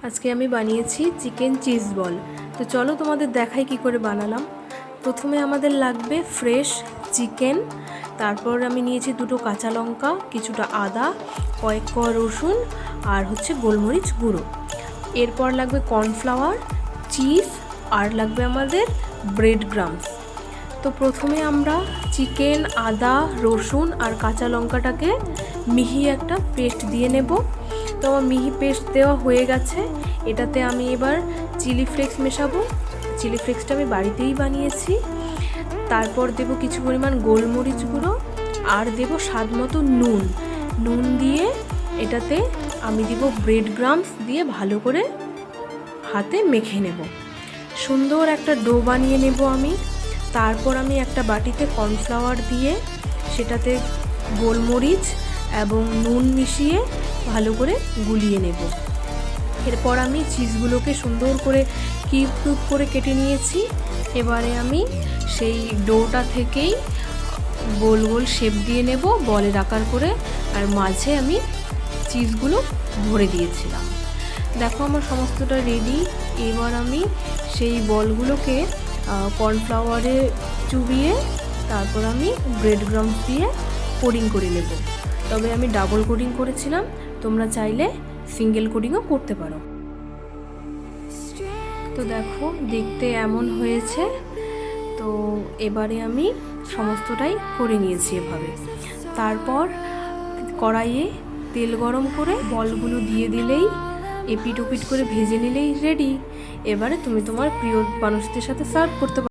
আজকে আমি বানিয়েছি চিকেন চিজ বল। তো চলো তোমাদের দেখাই কি করে বানালাম। প্রথমে আমাদের লাগবে ফ্রেশ চিকেন, তারপর আমি নিয়েছি 2টো কাঁচা লঙ্কা, কিছুটা আদা, কয়েক কোয়া রসুন আর গোলমরিচ গুঁড়ো। এরপর লাগবে কর্নফ্লাওয়ার, চিজ আর লাগবে আমাদের ব্রেড ক্রাম্বস। তো প্রথমে আমরা চিকেন, আদা, রসুন আর কাঁচা লঙ্কাটাকে মিহি একটা পেস্ট দিয়ে নেব। তো আমার মিহি পেস্ট দেওয়া হয়ে গেছে। এটাতে আমি এবার চিলি ফ্লেক্স মেশাবো। চিলি ফ্লেক্সটা আমি বাড়িতেই বানিয়েছি। তারপর দেব কিছু পরিমাণ গোলমরিচ গুঁড়ো আর দেব স্বাদ মতো নুন দিয়ে এটাতে আমি দেব ব্রেড ক্রাম্বস দিয়ে ভালো করে হাতে মেখে নেব। সুন্দর একটা ডো বানিয়ে নেব আমি। তারপর আমি একটা বাটিতে কর্নফ্লাওয়ার দিয়ে সেটাতে গোলমরিচ এবং নুন মিশিয়ে ভালো করে গুলিয়ে নেব। এরপর আমি চিজগুলোকে সুন্দর করে কিউব কিউব করে কেটে নিয়েছি। এবারে আমি সেই ডোটা থেকেই গোল গোল শেপ দিয়ে নেব বলের আকার করে, আর মাঝে আমি চিজগুলো ভরে দিয়েছিলাম। দেখো আমার সমস্তটা রেডি। এবার আমি সেই বলগুলোকে কর্নফ্লাওয়ারে চুবিয়ে তারপর আমি ব্রেড ক্রাম্বস দিয়ে কোটিং করে নেব। তবে আমি ডাবল কোটিং করেছিলাম, তোমরা চাইলে সিঙ্গেল কোটিংও করতে পারো। তো দেখো দেখতে এমন হয়েছে। তো এবারে আমি সমস্তটাই করে নিয়েছি এভাবে। তারপর কড়াইয়ে তেল গরম করে বলগুলো দিয়ে দিলেই এপিট ওপিট করে ভেজে নিলেই রেডি। এবারে তুমি তোমার প্রিয় মানুষদের সাথে সার্ভ করতে পারো।